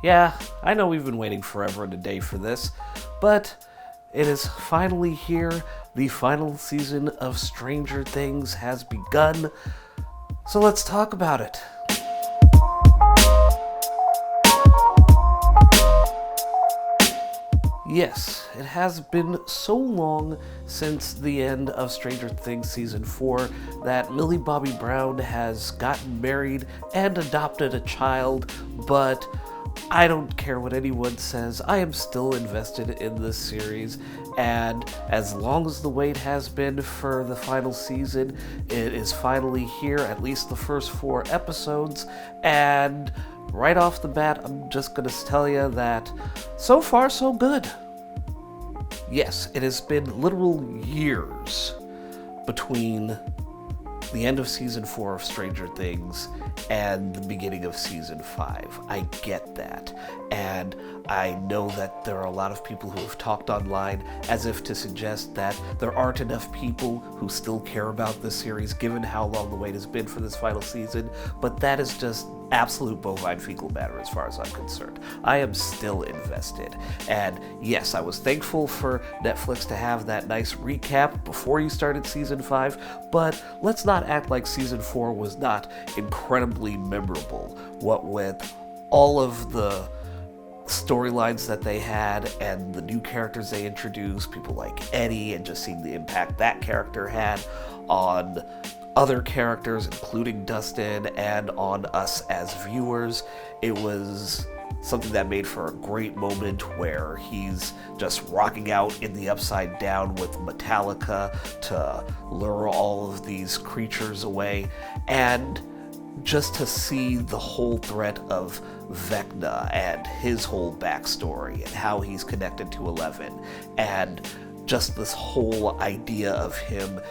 Yeah, I know we've been waiting forever and a day for this, but it is finally here. The final season of Stranger Things has begun, so let's talk about it. Yes, it has been so long since the end of Stranger Things Season 4 that Millie Bobby Brown has gotten married and adopted a child, but I don't care what anyone says, I am still invested in this series, and as long as the wait has been for the final season, it is finally here, at least the first 4 episodes, and right off the bat, I'm just gonna tell you that so far so good. Yes, it has been literal years between the end of Season 4 of Stranger Things and the beginning of Season 5. I get that. And I know that there are a lot of people who have talked online as if to suggest that there aren't enough people who still care about this series given how long the wait has been for this final season, but that is just absolute bovine fecal matter as far as I'm concerned. I am still invested. And yes, I was thankful for Netflix to have that nice recap before you started Season 5, but let's not act like Season 4 was not incredibly memorable. What with all of the storylines that they had and the new characters they introduced, people like Eddie, and just seeing the impact that character had on other characters, including Dustin, and on us as viewers. It was something that made for a great moment where he's just rocking out in the Upside Down with Metallica to lure all of these creatures away, and just to see the whole threat of Vecna and his whole backstory and how he's connected to Eleven, and just this whole idea of him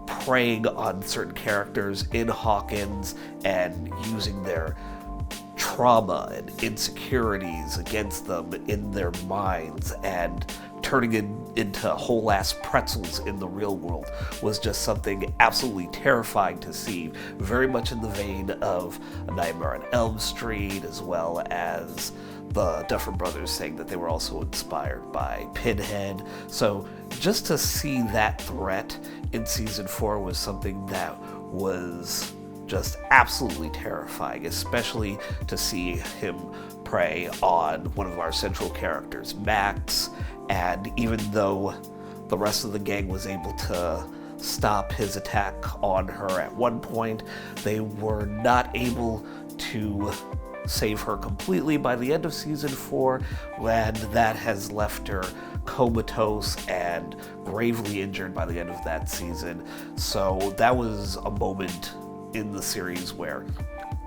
preying on certain characters in Hawkins and using their trauma and insecurities against them in their minds and turning it into whole ass pretzels in the real world was just something absolutely terrifying to see, very much in the vein of A Nightmare on Elm Street, as well as the Duffer Brothers saying that they were also inspired by Pinhead. So just to see that threat in Season 4 was something that was just absolutely terrifying, especially to see him prey on one of our central characters, Max, and even though the rest of the gang was able to stop his attack on her at one point, they were not able to save her completely by the end of Season 4, and that has left her comatose and gravely injured by the end of that season. So that was a moment in the series where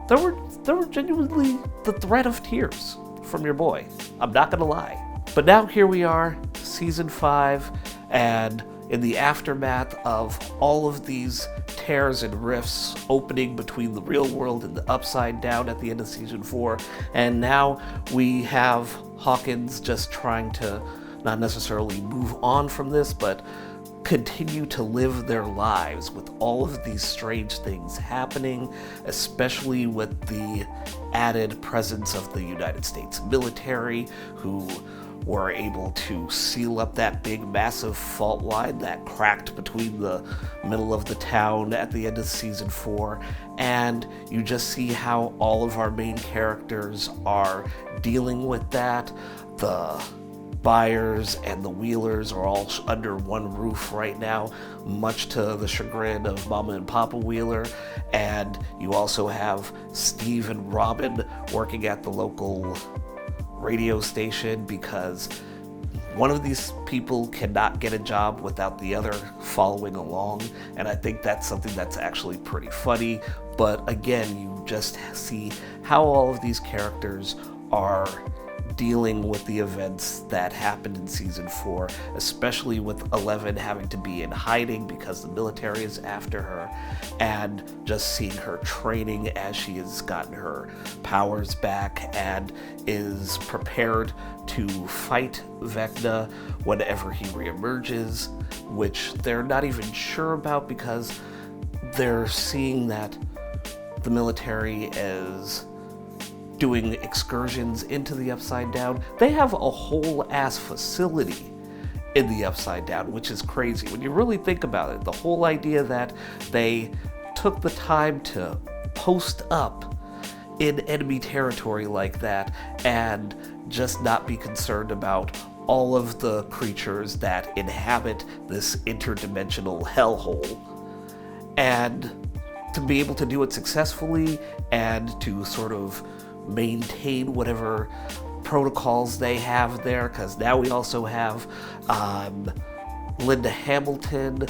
there were genuinely the threat of tears from your boy. I'm not gonna lie. But now here we are, Season 5, and in the aftermath of all of these tears and rifts opening between the real world and the Upside Down at the end of Season 4, and now we have Hawkins just trying to not necessarily move on from this, but continue to live their lives with all of these strange things happening, especially with the added presence of the United States military, who were able to seal up that big massive fault line that cracked between the middle of the town at the end of Season 4, and you just see how all of our main characters are dealing with that. The Byers and the Wheelers are all under one roof right now, much to the chagrin of Mama and Papa Wheeler, and you also have Steve and Robin working at the local radio station because one of these people cannot get a job without the other following along, and I think that's something that's actually pretty funny. But again, you just see how all of these characters are dealing with the events that happened in Season 4, especially with Eleven having to be in hiding because the military is after her, and just seeing her training as she has gotten her powers back and is prepared to fight Vecna whenever he reemerges, which they're not even sure about because they're seeing that the military is doing excursions into the Upside Down. They have a whole ass facility in the Upside Down, which is crazy. When you really think about it, the whole idea that they took the time to post up in enemy territory like that and just not be concerned about all of the creatures that inhabit this interdimensional hellhole, and to be able to do it successfully and to sort of maintain whatever protocols they have there, because now we also have Linda Hamilton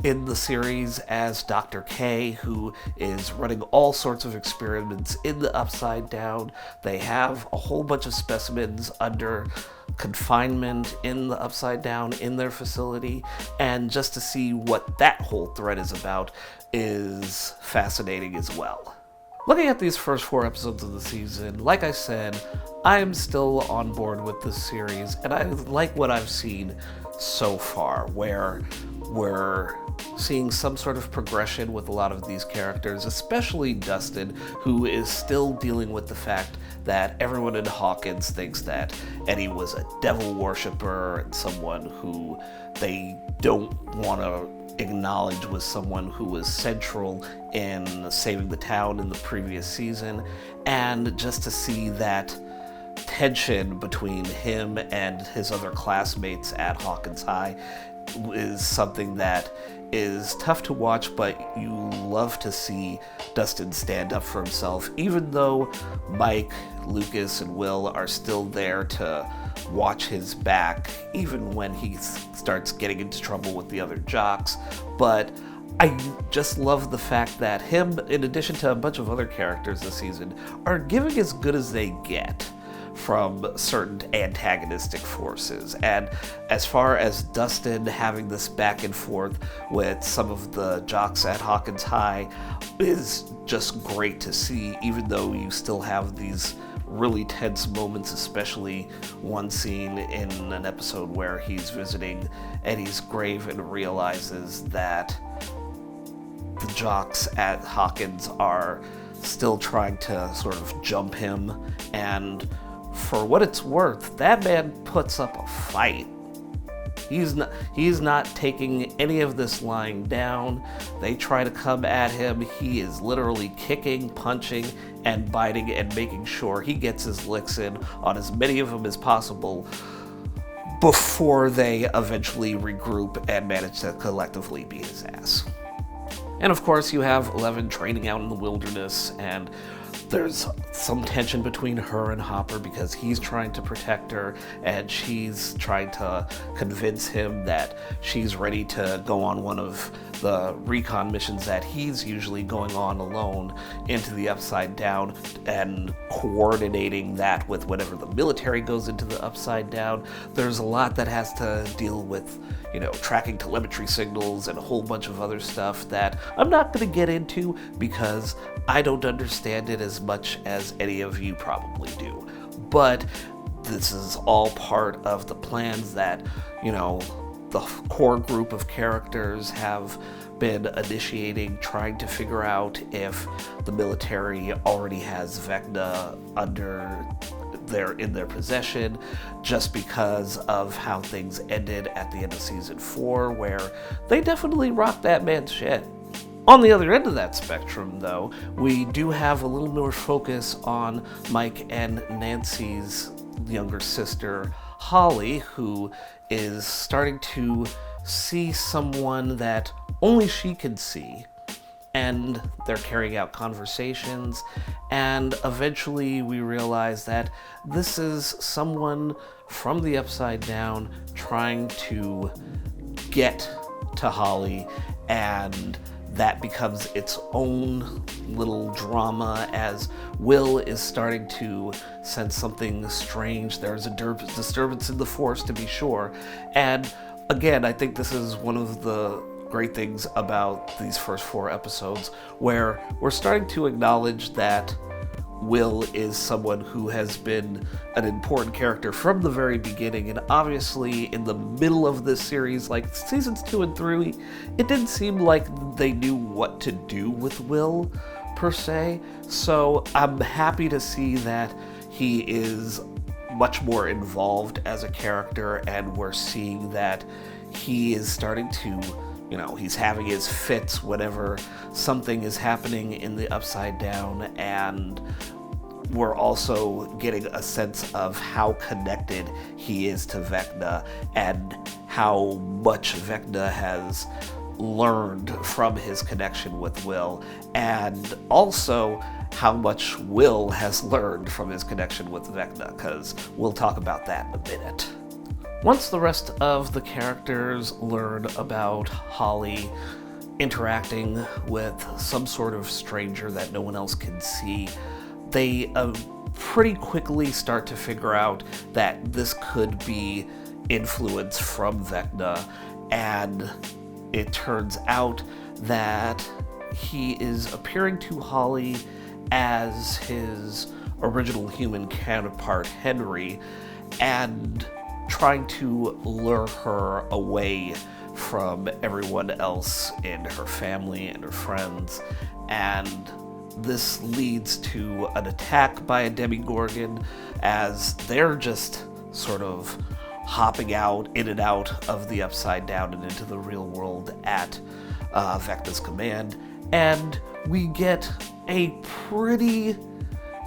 in the series as Dr. K, who is running all sorts of experiments in the Upside Down. They have a whole bunch of specimens under confinement in the Upside Down in their facility, and just to see what that whole thread is about is fascinating as well. Looking at these first 4 episodes of the season, like I said, I'm still on board with this series, and I like what I've seen so far, where we're seeing some sort of progression with a lot of these characters, especially Dustin, who is still dealing with the fact that everyone in Hawkins thinks that Eddie was a devil worshiper and someone who they don't want to acknowledge was someone who was central in saving the town in the previous season. And just to see that tension between him and his other classmates at Hawkins High is something that is tough to watch, but you love to see Dustin stand up for himself, even though Mike, Lucas, and Will are still there to watch his back, even when he starts getting into trouble with the other jocks. But I just love the fact that him, in addition to a bunch of other characters this season, are giving as good as they get from certain antagonistic forces. And as far as Dustin having this back and forth with some of the jocks at Hawkins High is just great to see, even though you still have these really tense moments, especially one scene in an episode where he's visiting Eddie's grave and realizes that the jocks at Hawkins are still trying to sort of jump him, and for what it's worth, that man puts up a fight. He's not taking any of this lying down. They try to come at him. He is literally kicking, punching, and biting, and making sure he gets his licks in on as many of them as possible before they eventually regroup and manage to collectively beat his ass. And of course, you have Eleven training out in the wilderness, and there's some tension between her and Hopper because he's trying to protect her and she's trying to convince him that she's ready to go on one of the recon missions that he's usually going on alone into the Upside Down, and coordinating that with whenever the military goes into the Upside Down. There's a lot that has to deal with, tracking telemetry signals and a whole bunch of other stuff that I'm not going to get into because I don't understand it as much as any of you probably do. But this is all part of the plans that, the core group of characters have been initiating, trying to figure out if the military already has Vecna in their possession, just because of how things ended at the end of season 4, where they definitely rocked that man's shit. On the other end of that spectrum, though, we do have a little more focus on Mike and Nancy's younger sister, Holly, who is starting to see someone that only she can see, and they're carrying out conversations, and eventually we realize that this is someone from the Upside Down trying to get to Holly, and that becomes its own little drama as Will is starting to sense something strange. There's a disturbance in the force, to be sure. And again, I think this is one of the great things about these first 4 episodes, where we're starting to acknowledge that Will is someone who has been an important character from the very beginning, and obviously in the middle of this series, like seasons 2 and 3, it didn't seem like they knew what to do with Will, per se. So I'm happy to see that he is much more involved as a character, and we're seeing that he is starting to, he's having his fits whenever something is happening in the Upside Down, and we're also getting a sense of how connected he is to Vecna and how much Vecna has learned from his connection with Will, and also how much Will has learned from his connection with Vecna, because we'll talk about that in a minute. Once the rest of the characters learn about Holly interacting with some sort of stranger that no one else can see, they pretty quickly start to figure out that this could be influence from Vecna, and it turns out that he is appearing to Holly as his original human counterpart, Henry, and trying to lure her away from everyone else in her family and her friends. And this leads to an attack by a Demogorgon as they're just sort of hopping out, in and out of the Upside Down and into the real world at Vecna's command. And we get a pretty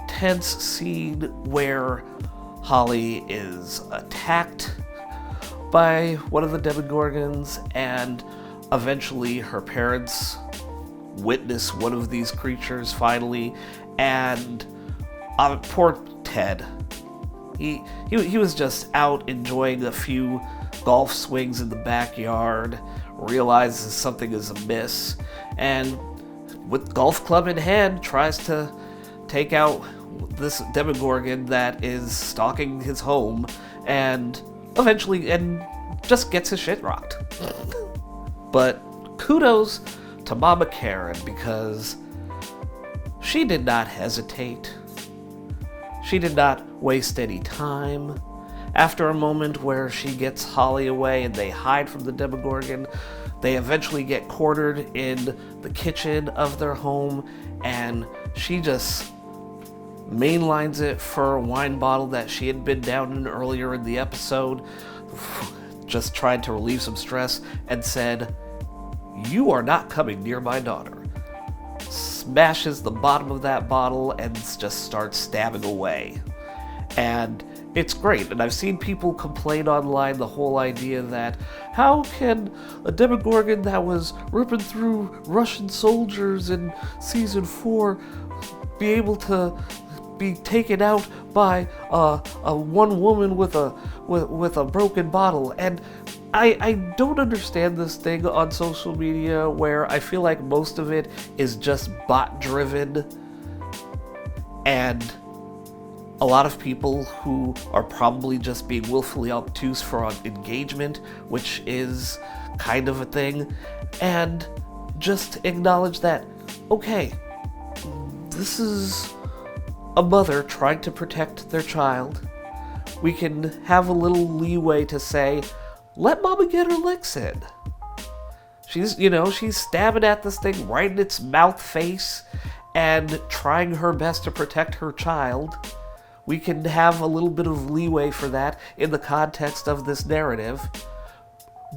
tense scene where Holly is attacked by one of the Demogorgons, and eventually her parents witness one of these creatures finally, and poor Ted. He was just out enjoying a few golf swings in the backyard, realizes something is amiss, and with golf club in hand tries to take out this Demogorgon that is stalking his home, and eventually just gets his shit rocked. But kudos to Mama Karen, because she did not hesitate. She did not waste any time. After a moment where she gets Holly away and they hide from the Demogorgon, they eventually get cornered in the kitchen of their home, and she just mainlines it for a wine bottle that she had been down in earlier in the episode, just tried to relieve some stress, and said, "You are not coming near my daughter." Smashes the bottom of that bottle and just starts stabbing away. And it's great, and I've seen people complain online the whole idea that how can a Demogorgon that was ripping through Russian soldiers in season 4 be able to be taken out by a one woman with a broken bottle? And I don't understand this thing on social media where I feel like most of it is just bot driven, and a lot of people who are probably just being willfully obtuse for engagement, which is kind of a thing, and just acknowledge that, okay, this is a mother trying to protect their child. We can have a little leeway to say, let Mama get her licks in. She's stabbing at this thing right in its mouth face and trying her best to protect her child. We can have a little bit of leeway for that in the context of this narrative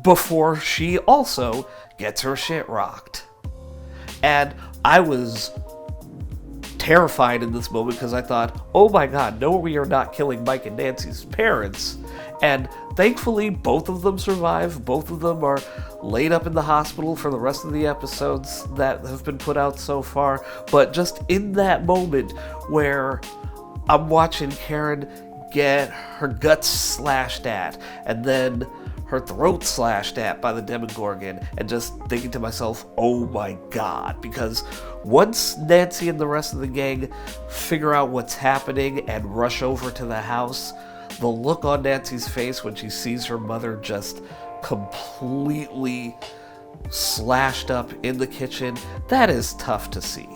before she also gets her shit rocked. And I was terrified in this moment because I thought, oh my god, no, we are not killing Mike and Nancy's parents. And thankfully, both of them survive. Both of them are laid up in the hospital for the rest of the episodes that have been put out so far. But just in that moment where I'm watching Karen get her guts slashed at, and then her throat slashed at by the Demogorgon, and just thinking to myself, oh my god, because once Nancy and the rest of the gang figure out what's happening and rush over to the house, the look on Nancy's face when she sees her mother just completely slashed up in the kitchen, that is tough to see.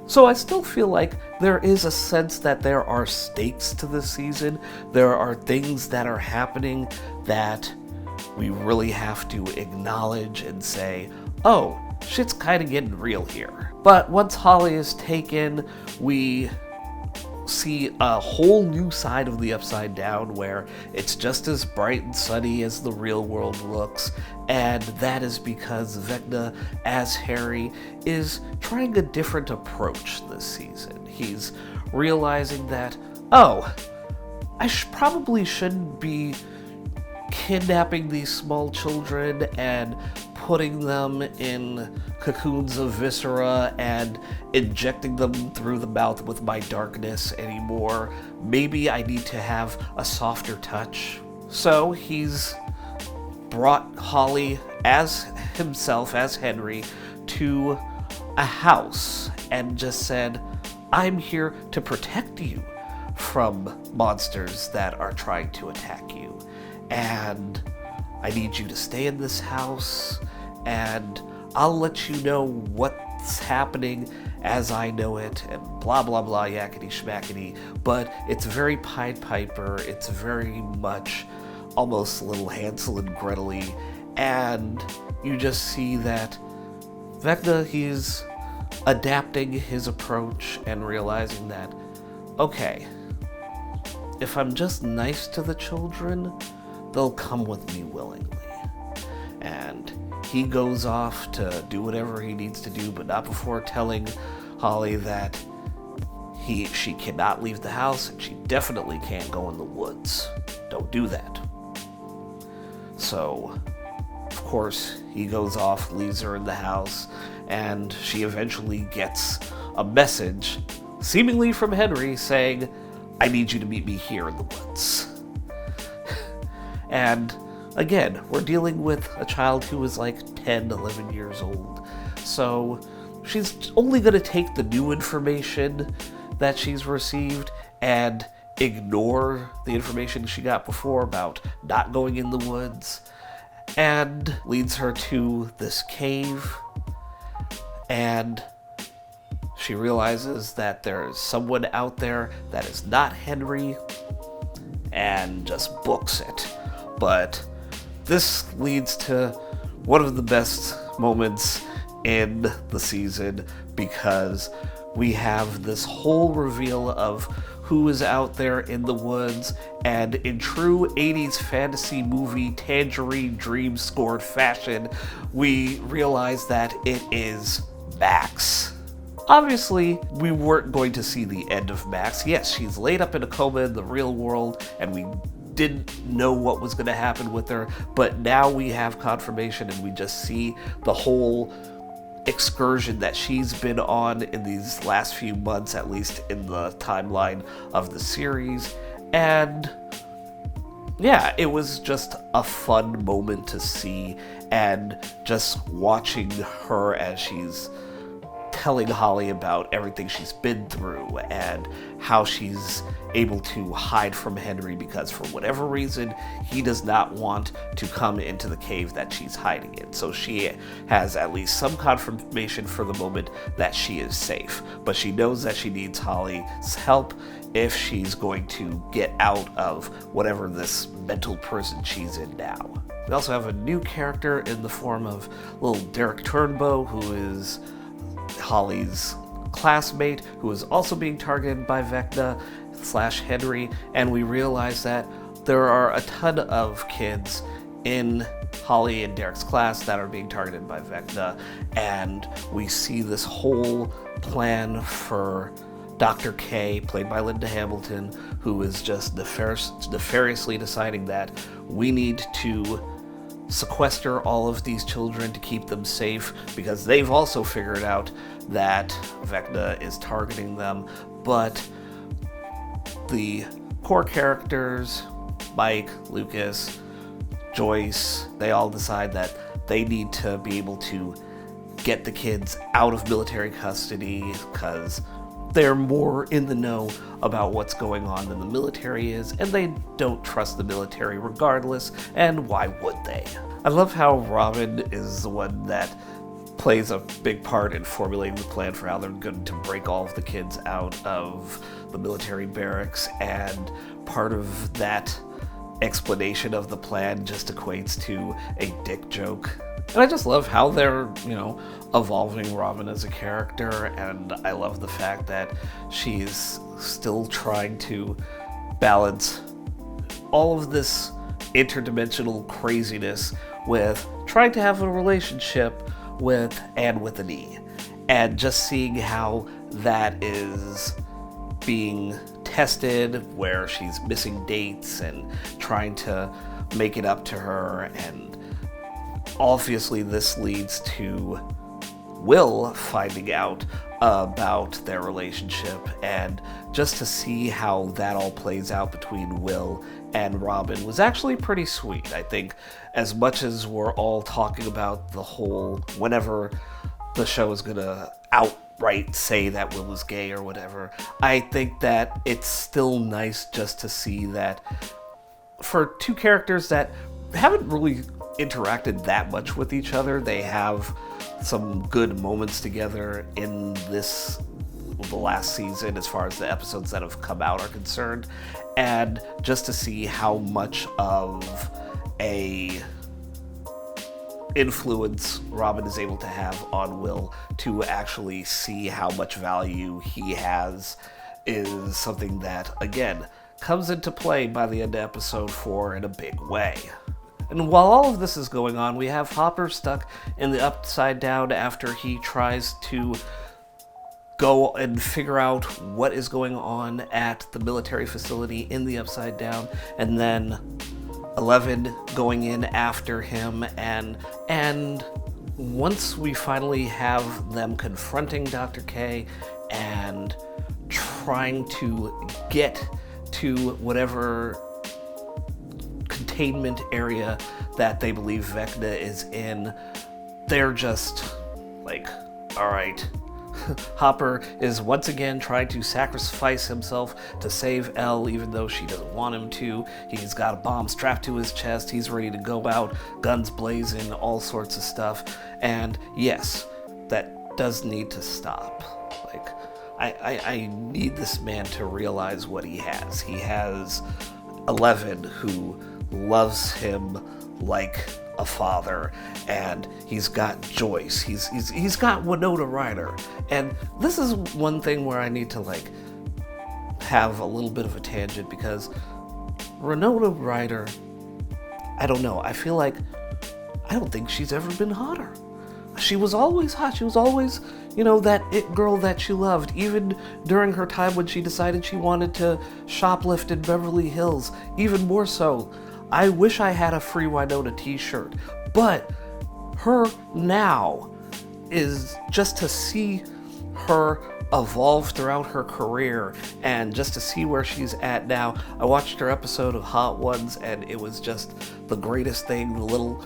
So I still feel like there is a sense that there are stakes to this season. There are things that are happening that we really have to acknowledge and say, oh, shit's kind of getting real here. But once Holly is taken, we see a whole new side of the Upside Down where it's just as bright and sunny as the real world looks, and that is because Vecna, as Harry, is trying a different approach this season. He's realizing that, oh, I probably shouldn't be kidnapping these small children and putting them in cocoons of viscera and injecting them through the mouth with my darkness anymore. Maybe I need to have a softer touch. So he's brought Holly as himself, as Henry, to a house and just said, I'm here to protect you from monsters that are trying to attack you. And I need you to stay in this house, and I'll let you know what's happening as I know it, and blah blah blah, yakety schmackety. But it's very Pied Piper, it's very much almost a little Hansel and Gretel-y, and you just see that Vecna, he's adapting his approach and realizing that, okay, if I'm just nice to the children, they'll come with me willingly. And he goes off to do whatever he needs to do, but not before telling Holly that she cannot leave the house, and she definitely can't go in the woods. Don't do that. So, of course, he goes off, leaves her in the house, and she eventually gets a message, seemingly from Henry, saying, I need you to meet me here in the woods. And again, we're dealing with a child who is like 10, 11 years old. So she's only going to take the new information that she's received and ignore the information she got before about not going in the woods, and leads her to this cave. And she realizes that there's someone out there that is not Henry, and just books it. But this leads to one of the best moments in the season, because we have this whole reveal of who is out there in the woods, and in true 80s fantasy movie Tangerine Dream scored fashion, we realize that it is Max. Obviously, we weren't going to see the end of Max. Yes, she's laid up in a coma in the real world, and we didn't know what was going to happen with her, but now we have confirmation, and we just see the whole excursion that she's been on in these last few months, at least in the timeline of the series. And yeah, it was just a fun moment to see, and just watching her as she's telling Holly about everything she's been through and how she's able to hide from Henry because for whatever reason he does not want to come into the cave that she's hiding in. So she has at least some confirmation for the moment that she is safe, but she knows that she needs Holly's help if she's going to get out of whatever this mental prison she's in now. We also have a new character in the form of little Derek Turnbow, who is Holly's classmate, who is also being targeted by Vecna / Henry, and we realize that there are a ton of kids in Holly and Derek's class that are being targeted by Vecna, and we see this whole plan for Dr. K, played by Linda Hamilton, who is just nefariously deciding that we need to sequester all of these children to keep them safe, because they've also figured out that Vecna is targeting them. But the core characters, Mike, Lucas, Joyce, they all decide that they need to be able to get the kids out of military custody because they're more in the know about what's going on than the military is, and they don't trust the military regardless, and why would they? I love how Robin is the one that plays a big part in formulating the plan for how they're going to break all of the kids out of the military barracks, and part of that explanation of the plan just equates to a dick joke And I just love how they're, evolving Robin as a character, and I love the fact that she's still trying to balance all of this interdimensional craziness with trying to have a relationship with Anne with an E. And just seeing how that is being tested, where she's missing dates and trying to make it up to her, and obviously this leads to Will finding out about their relationship, and just to see how that all plays out between Will and Robin was actually pretty sweet. I think as much as we're all talking about the whole, whenever the show is gonna outright say that Will is gay or whatever, I think that it's still nice just to see that for two characters that haven't really interacted that much with each other, they have some good moments together in the last season as far as the episodes that have come out are concerned, and just to see how much of a influence Robin is able to have on Will to actually see how much value he has is something that, again, comes into play by the end of episode 4 in a big way. And while all of this is going on, we have Hopper stuck in the Upside Down after he tries to go and figure out what is going on at the military facility in the Upside Down, and then 11 going in after him, and once we finally have them confronting Dr. K and trying to get to whatever containment area that they believe Vecna is in, they're just like, alright. Hopper is once again trying to sacrifice himself to save Elle, even though she doesn't want him to. He's got a bomb strapped to his chest, he's ready to go out, guns blazing, all sorts of stuff. And yes, that does need to stop. Like, I need this man to realize what he has. He has 11 who loves him like a father, and he's got Joyce, he's got Winona Ryder. And this is one thing where I need to have a little bit of a tangent, because Winona Ryder, I don't know, I feel like I don't think she's ever been hotter. She was always hot. She was always, that it girl that she loved, even during her time when she decided she wanted to shoplift in Beverly Hills, even more so. I wish I had a Free Winona t-shirt, but her now is just to see her evolve throughout her career and just to see where she's at now. I watched her episode of Hot Ones and it was just the greatest thing. The little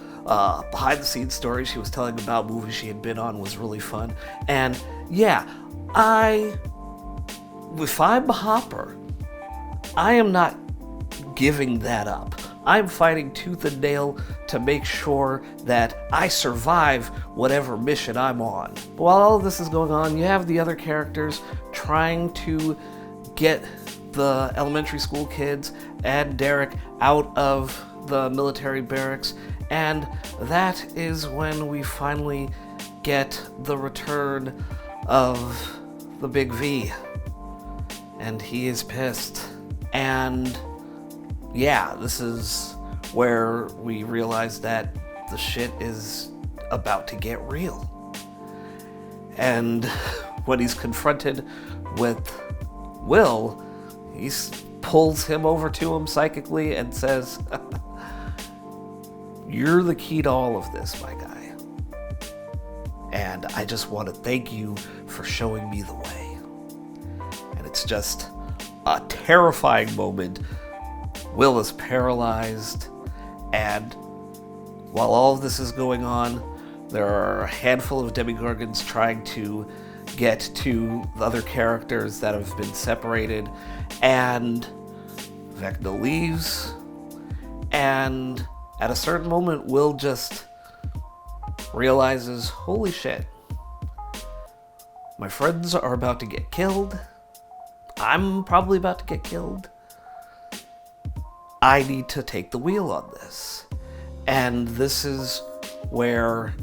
behind the scenes story she was telling about movies she had been on was really fun. And yeah, if I'm Hopper, I am not giving that up. I'm fighting tooth and nail to make sure that I survive whatever mission I'm on. But while all of this is going on, you have the other characters trying to get the elementary school kids and Derek out of the military barracks, and that is when we finally get the return of the Big V. And he is pissed. And yeah, this is where we realize that the shit is about to get real. And when he's confronted with Will, he pulls him over to him psychically and says, "You're the key to all of this, my guy. And I just want to thank you for showing me the way." And it's just a terrifying moment. Will is paralyzed, and while all of this is going on, there are a handful of Demogorgons trying to get to the other characters that have been separated, and Vecna leaves, and at a certain moment, Will just realizes, holy shit, my friends are about to get killed, I'm probably about to get killed, I need to take the wheel on this. And this is where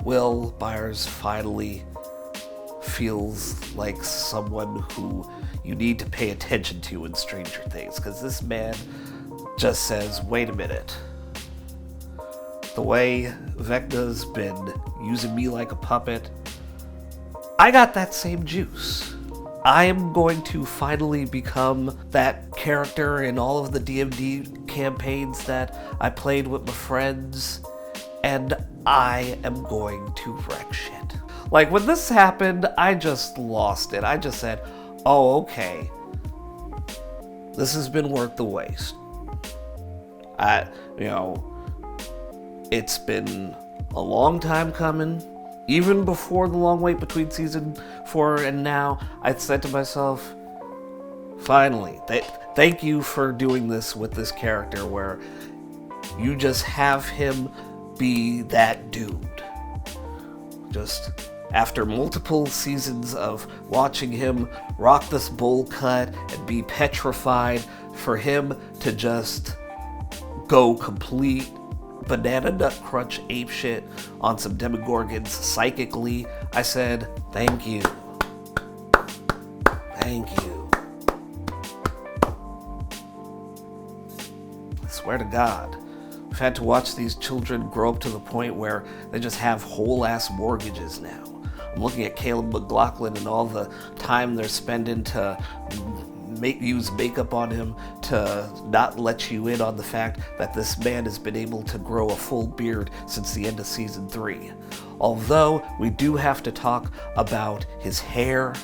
Will Byers finally feels like someone who you need to pay attention to in Stranger Things, because this man just says, wait a minute. The way Vecna's been using me like a puppet, I got that same juice. I am going to finally become that character in all of the D&D campaigns that I played with my friends, and I am going to wreck shit. Like, when this happened, I just lost it. I just said, oh, okay. This has been worth the waste. It's been a long time coming. Even before the long wait between season 4 and now, I said to myself, finally, thank you for doing this with this character where you just have him be that dude. Just after multiple seasons of watching him rock this bowl cut and be petrified, for him to just go complete banana nut crunch apeshit on some Demogorgons psychically, I said, thank you. Thank you. I swear to God, we've had to watch these children grow up to the point where they just have whole-ass mortgages now. I'm looking at Caleb McLaughlin and all the time they're spending to use makeup on him to not let you in on the fact that this man has been able to grow a full beard since the end of season 3. Although we do have to talk about his hair,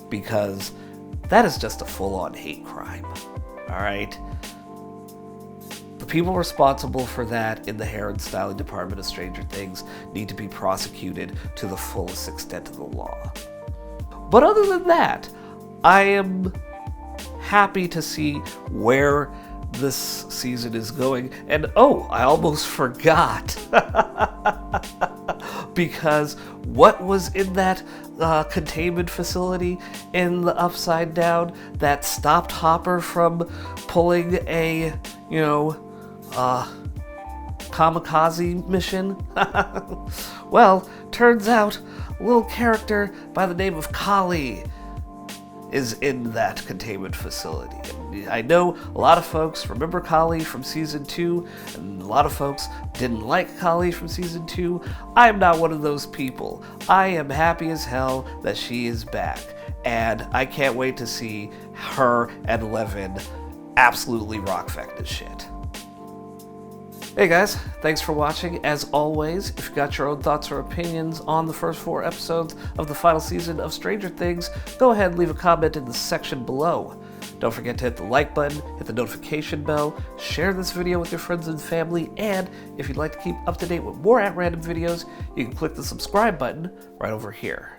because that is just a full-on hate crime. Alright? The people responsible for that in the hair and styling department of Stranger Things need to be prosecuted to the fullest extent of the law. But other than that, I am happy to see where this season is going. And oh, I almost forgot. Because what was in that containment facility in the Upside Down that stopped Hopper from pulling a, kamikaze mission? Well, turns out a little character by the name of Kali is in that containment facility. And I know a lot of folks remember Kali from season 2, and a lot of folks didn't like Kali from season 2. I am not one of those people. I am happy as hell that she is back, and I can't wait to see her and Levin absolutely rock Vecna's shit. Hey guys, thanks for watching. As always, if you've got your own thoughts or opinions on the first 4 episodes of the final season of Stranger Things, go ahead and leave a comment in the section below. Don't forget to hit the like button, hit the notification bell, share this video with your friends and family, and if you'd like to keep up to date with more at random videos, you can click the subscribe button right over here.